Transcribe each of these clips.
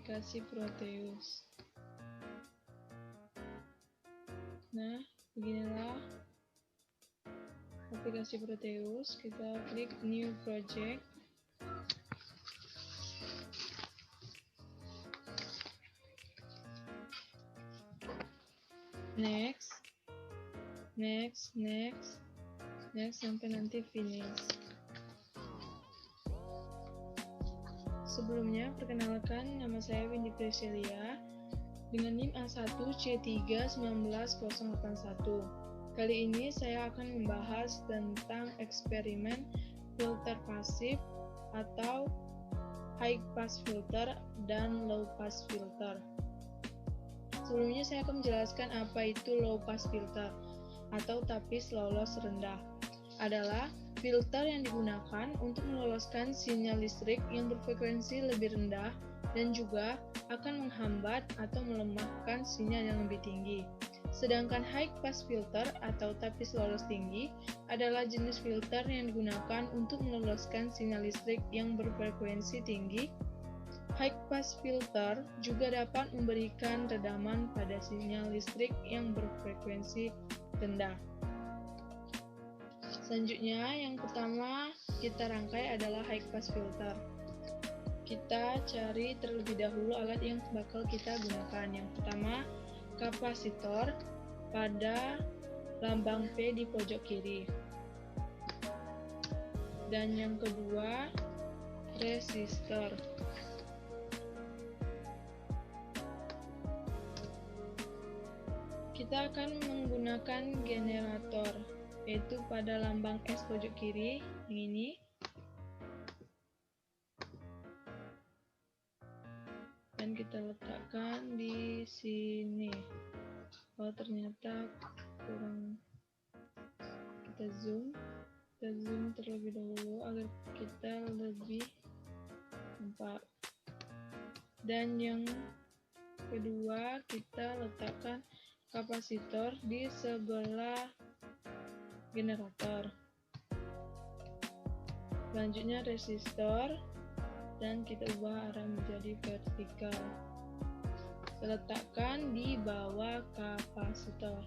aplikasi Proteus. Nah, beginilah aplikasi Proteus. Kita klik New Project. Next sampai nanti finish. Sebelumnya, perkenalkan, nama saya Windy Priscilia dengan NIM A1C31981. Kali ini saya akan membahas tentang eksperimen filter pasif atau high pass filter dan low pass filter. Sebelumnya saya akan menjelaskan apa itu low pass filter atau tapis lolos rendah. Adalah filter yang digunakan untuk meloloskan sinyal listrik yang berfrekuensi lebih rendah dan juga akan menghambat atau melemahkan sinyal yang lebih tinggi. Sedangkan high pass filter atau tapis lolos tinggi adalah jenis filter yang digunakan untuk meloloskan sinyal listrik yang berfrekuensi tinggi. High pass filter juga dapat memberikan redaman pada sinyal listrik yang berfrekuensi rendah. Selanjutnya, yang pertama kita rangkai adalah high pass filter. Kita cari terlebih dahulu alat yang bakal kita gunakan. Yang pertama, kapasitor pada lambang P di pojok kiri. Dan yang kedua, resistor. Kita akan menggunakan generator, yaitu pada lambang S pojok kiri, yang ini. Dan kita letakkan di sini. Oh, ternyata kurang. Kita zoom terlebih dahulu agar kita lebih nampak. Dan yang kedua, kita letakkan kapasitor di sebelah generator. Selanjutnya resistor, dan kita ubah arah menjadi vertikal. Kita letakkan di bawah kapasitor.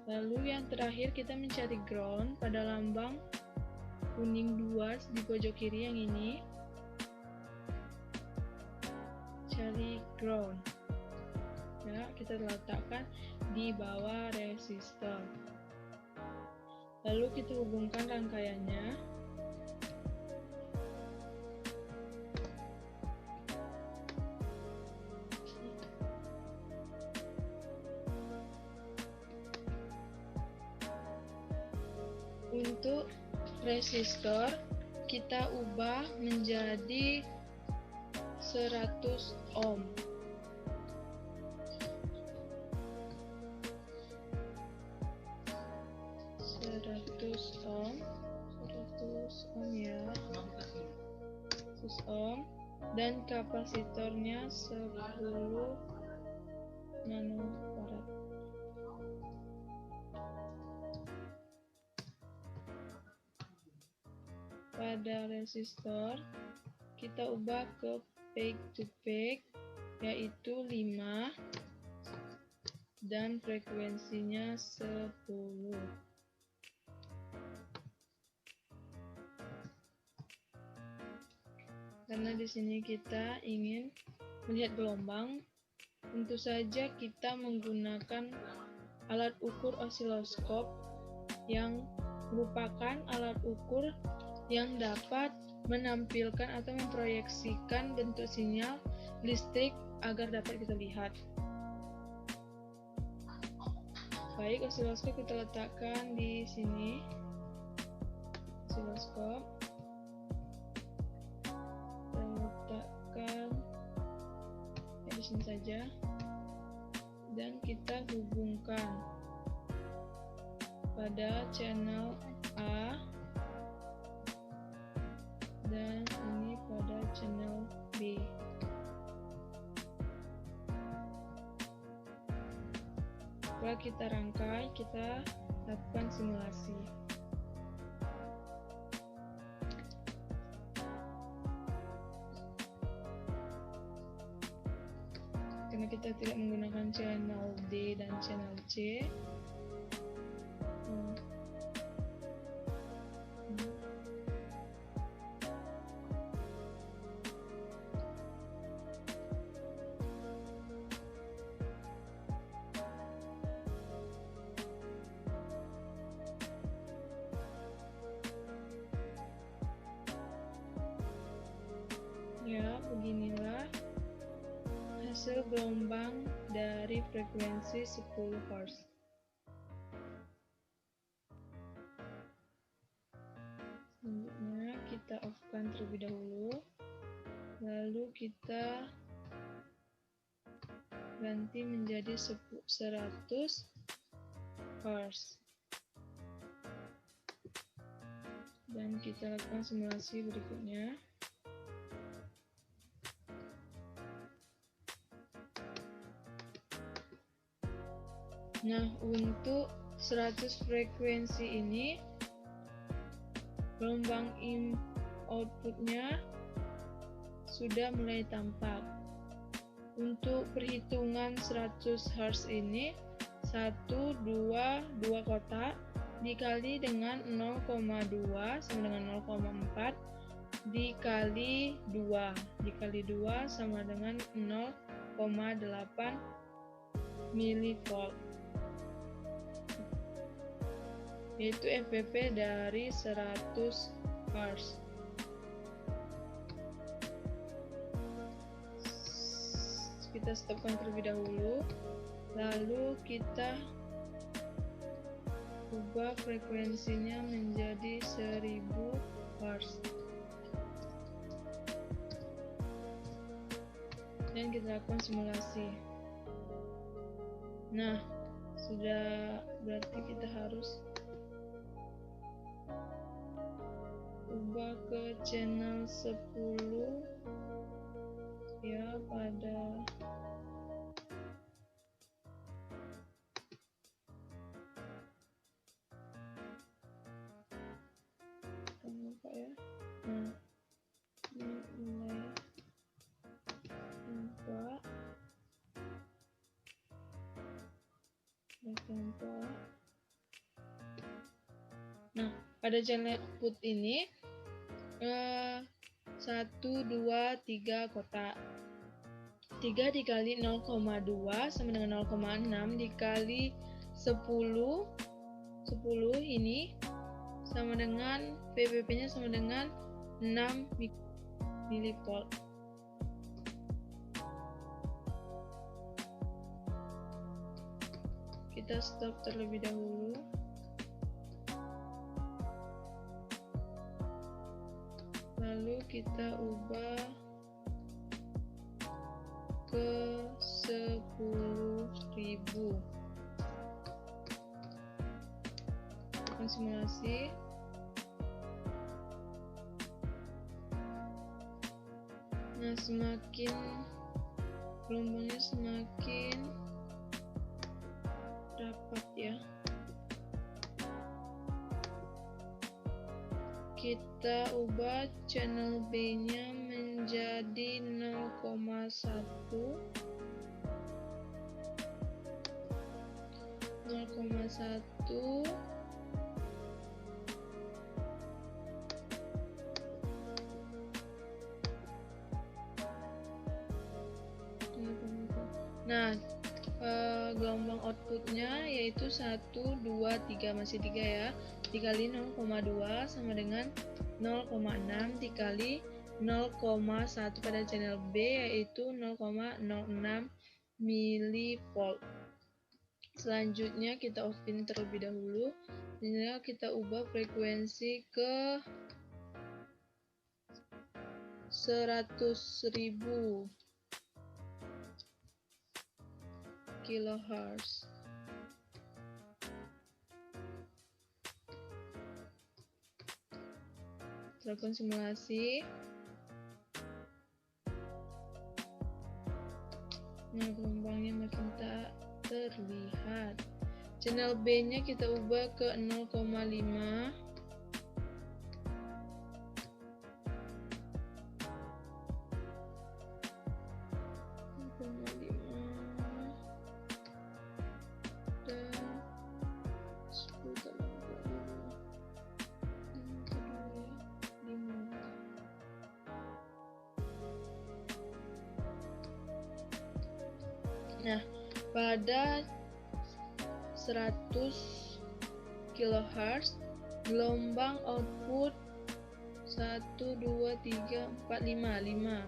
Lalu yang terakhir kita mencari ground pada lambang kuning 2 di pojok kiri yang ini. Cari ground. Ya, kita letakkan di bawah resistor. Lalu kita hubungkan rangkaiannya. Untuk resistor kita ubah menjadi 100 ohm. Ya. 100 ohm dan kapasitornya 10 nanofarad. Pada resistor kita ubah ke peak to peak, yaitu 5 dan frekuensinya 10. Karena di sini kita ingin melihat gelombang, tentu saja kita menggunakan alat ukur osiloskop yang merupakan alat ukur yang dapat menampilkan atau memproyeksikan bentuk sinyal listrik agar dapat kita lihat. Baik, osiloskop kita letakkan di sini. Osiloskop kita letakkan di sini saja, dan kita hubungkan pada channel A dan ini pada channel B. Setelah kita rangkai, kita lakukan simulasi. karena kita tidak menggunakan channel D dan channel C. Ya, beginilah hasil gelombang dari frekuensi 10 Hz. Selanjutnya kita off-kan terlebih dahulu, lalu kita ganti menjadi 100 Hz. Dan kita lakukan simulasi berikutnya. Nah, untuk 100 frekuensi ini gelombang outputnya sudah mulai tampak. Untuk perhitungan 100 Hz ini 1, 2 kotak dikali dengan 0,2 sama dengan 0,4 dikali 2 sama dengan 0,8 milivolt, yaitu FVP dari 100 Hz. Kita stopkan terlebih dahulu, lalu kita ubah frekuensinya menjadi 1000 Hz. Dan kita lakukan simulasi. Nah, sudah, berarti kita harus ubah ke channel 10 ya, pada apa ya. Nah, ini mulai nampak. Nah, pada channel output ini 1, 2, 3 kotak. 3 dikali 0,2 sama dengan 0,6 dikali 10 ini sama dengan PVP-nya sama dengan 6 milivolt. Kita stop terlebih dahulu. Lalu kita ubah ke 10.000. Lakukan simulasi. Nah, semakin gelombangnya semakin rapat ya. Kita ubah channel B-nya menjadi 0,1, 0,1, nah, gelombang outputnya yaitu 1, 2, 3, masih 3 ya, dikali 0,2 sama dengan 0,6 dikali 0,1 pada channel B yaitu 0,06 milivolt. Selanjutnya kita off-in terlebih dahulu. Ini kita ubah frekuensi ke 100.000 kHz. Lakukan simulasi. Nah, gelombangnya makin tak terlihat. Channel B-nya kita ubah ke 0,5. Nah, pada 100 kHz gelombang output 1 2 3 4 5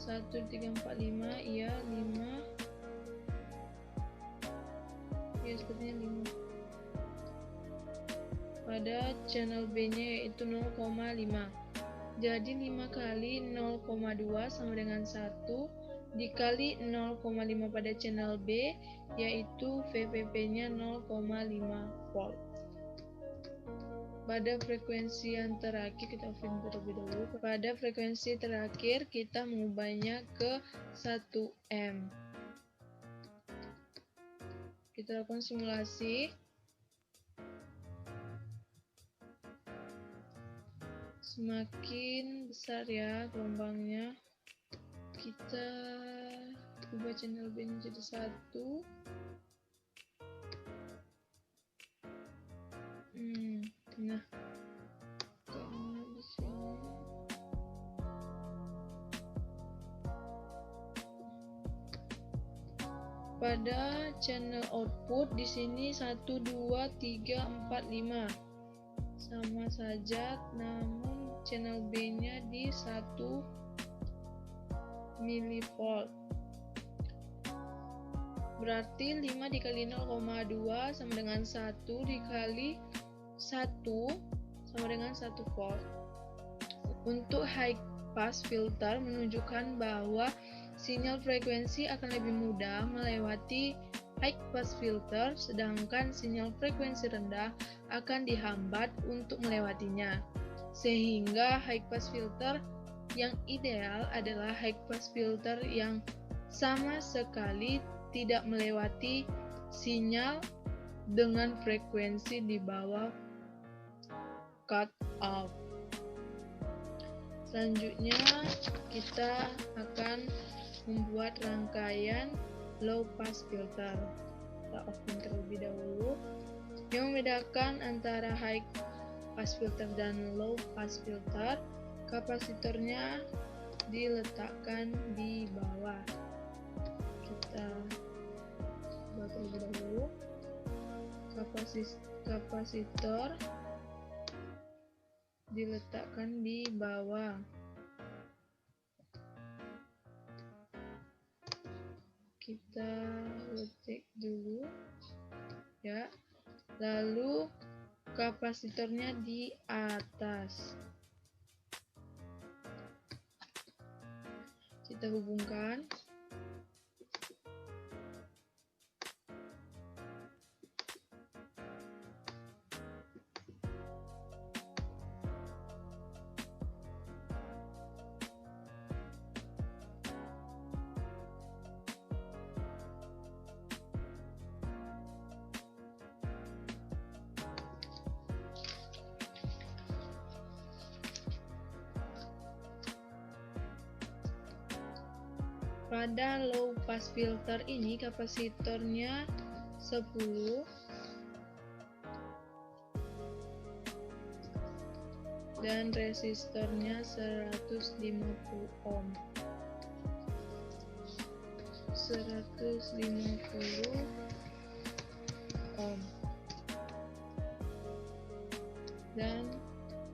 1 3 4 5 iya 5 ya sepertinya 5 pada channel B nya yaitu 0,5. Jadi 5 kali 0,2 sama dengan 1 dikali 0,5 pada channel B, yaitu VPP-nya 0,5 volt. Pada frekuensi yang terakhir, kita offline terlebih dahulu. Pada frekuensi terakhir, kita mengubahnya ke 1M. Kita lakukan simulasi. Semakin besar ya gelombangnya, kita ubah channel B jadi 1. Nah, karena di sini pada channel output di sini 1 2 3 4 5 sama saja, namun channel B-nya di 1 mV. Berarti 5 dikali 0,2 sama dengan 1 dikali 1 sama dengan 1 volt. Untuk high pass filter menunjukkan bahwa sinyal frekuensi akan lebih mudah melewati high pass filter, sedangkan sinyal frekuensi rendah akan dihambat untuk melewatinya. Sehingga high pass filter yang ideal adalah high pass filter yang sama sekali tidak melewati sinyal dengan frekuensi di bawah cut off. Selanjutnya kita akan membuat rangkaian low pass filter. Kita offline terlebih dahulu. Yang membedakan antara high pass filter dan low pass filter, kapasitornya diletakkan di bawah. Kita buat terlebih dahulu. Kapasitor diletakkan di bawah. Kita letak dulu ya. Lalu kapasitornya di atas. Kita hubungkan. Pada low pass filter ini kapasitornya 10 dan resistornya 150 ohm. 150 ohm. Dan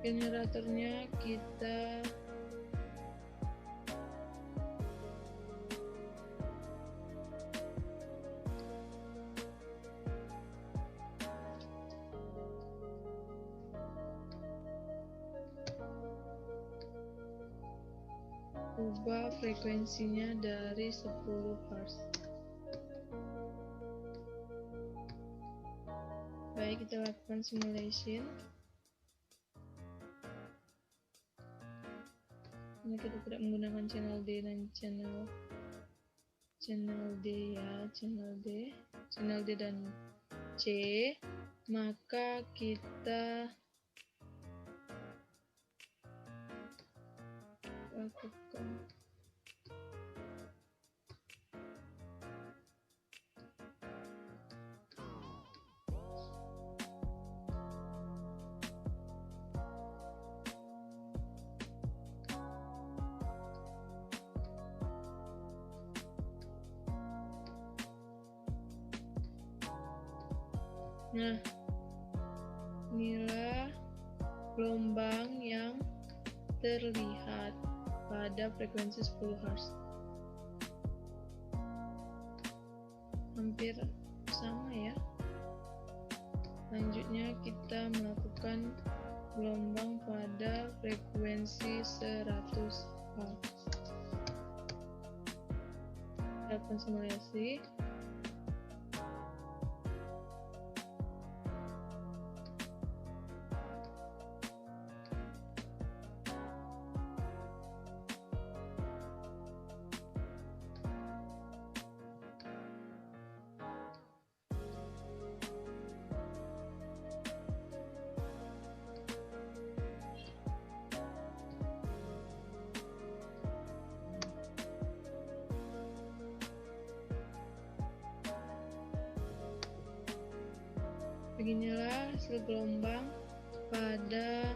generatornya kita ubah frekuensinya dari 10 Hz. Baik, kita lakukan simulation. Ini kita tidak menggunakan channel D dan channel D ya, channel D dan C, maka kita lakukan Nah, inilah gelombang yang terlihat pada frekuensi 10 Hz. Hampir sama ya. Selanjutnya kita melakukan gelombang pada frekuensi 100 Hz. Lakukan simulasi. Beginilah hasil gelombang pada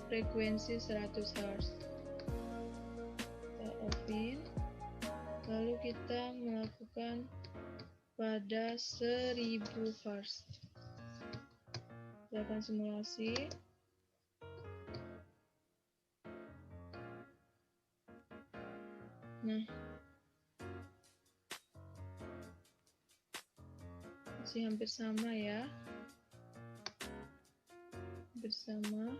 frekuensi 100 Hz. Kita off-in, lalu kita melakukan pada 1000 Hz. Lakukan simulasi. Nah, masih hampir sama ya, hampir sama.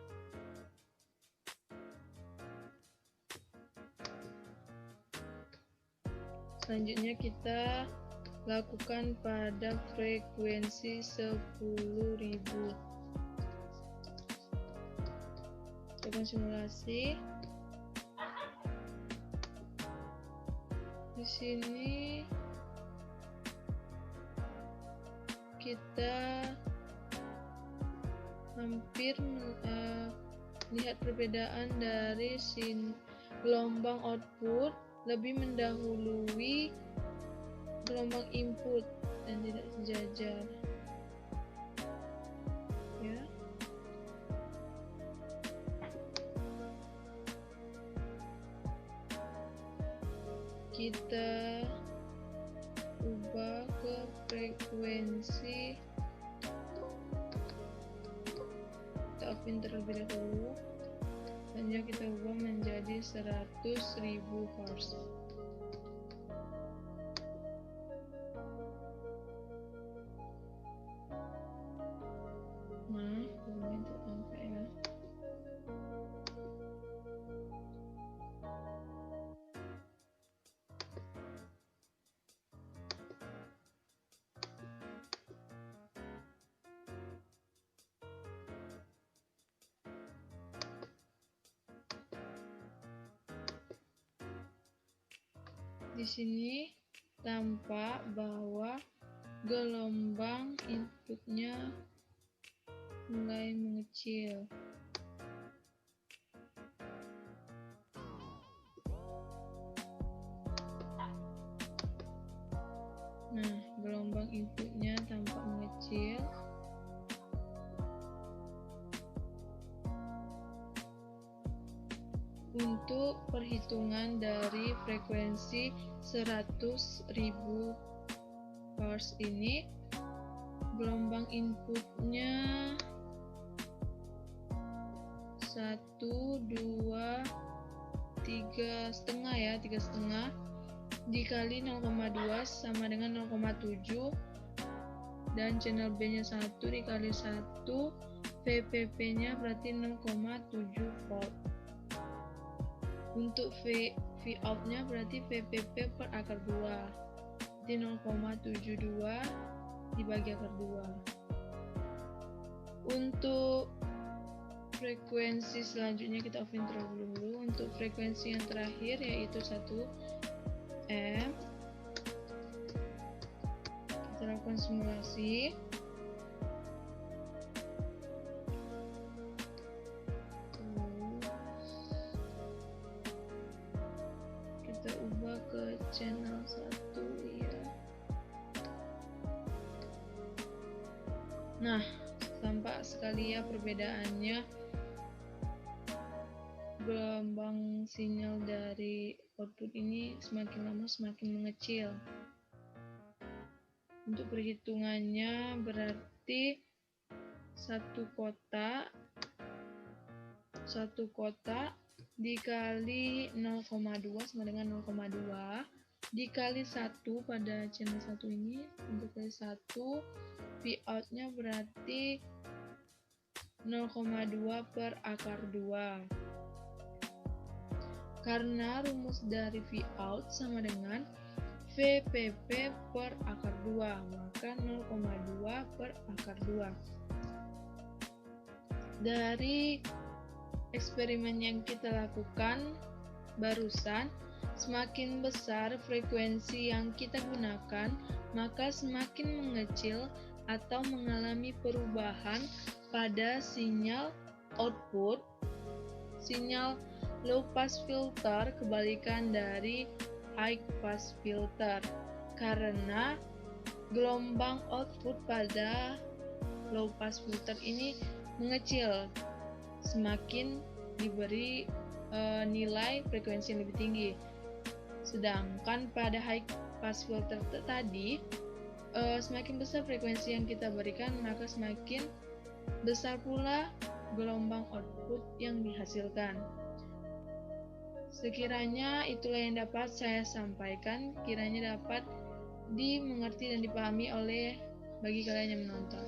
Selanjutnya kita lakukan pada frekuensi 10.000. Lakukan simulasi. Di sini kita hampir melihat perbedaan dari gelombang output lebih mendahului gelombang input dan tidak sejajar. Ya. Kita ubah ke frekuensi, kita off-in terlebih dahulu, dan kita ubah menjadi 100.000 Hz. Nah, belum tertampak ya. Di sini tampak bahwa gelombang inputnya mulai mengecil. Nah, gelombang inputnya tampak mengecil. Untuk perhitungan dari frekuensi 100.000 Hz ini, gelombang inputnya 1, 2, 3,5 ya, 3,5 dikali 0,2 sama dengan 0,7, dan channel B nya 1 dikali 1, VPP nya berarti 0,7 volt. Untuk Vout nya berarti VPP per akar 2, jadi 0,72 dibagi akar 2. Untuk frekuensi selanjutnya kita off-in terlebih dahulu. Untuk frekuensi yang terakhir yaitu 1M, kita lakukan simulasi. Kita ubah ke channel 1 ya. Nah, tampak sekali ya perbedaannya. Gelombang sinyal dari output ini semakin lama semakin mengecil. Untuk perhitungannya berarti satu kotak dikali 0,2 sama dengan 0,2 dikali 1 pada channel 1 ini, untuk kali 1 V out-nya berarti 0,2 per akar 2. Karena rumus dari V out sama dengan VPP per akar 2, maka 0,2 per akar 2. Dari eksperimen yang kita lakukan barusan, semakin besar frekuensi yang kita gunakan, maka semakin mengecil atau mengalami perubahan pada sinyal output. Sinyal low pass filter kebalikan dari high pass filter, karena gelombang output pada low pass filter ini mengecil semakin diberi nilai frekuensi yang lebih tinggi. Sedangkan pada high pass filter tadi, semakin besar frekuensi yang kita berikan, maka semakin besar pula gelombang output yang dihasilkan. Sekiranya itulah yang dapat saya sampaikan, kiranya dapat dimengerti dan dipahami oleh bagi kalian yang menonton.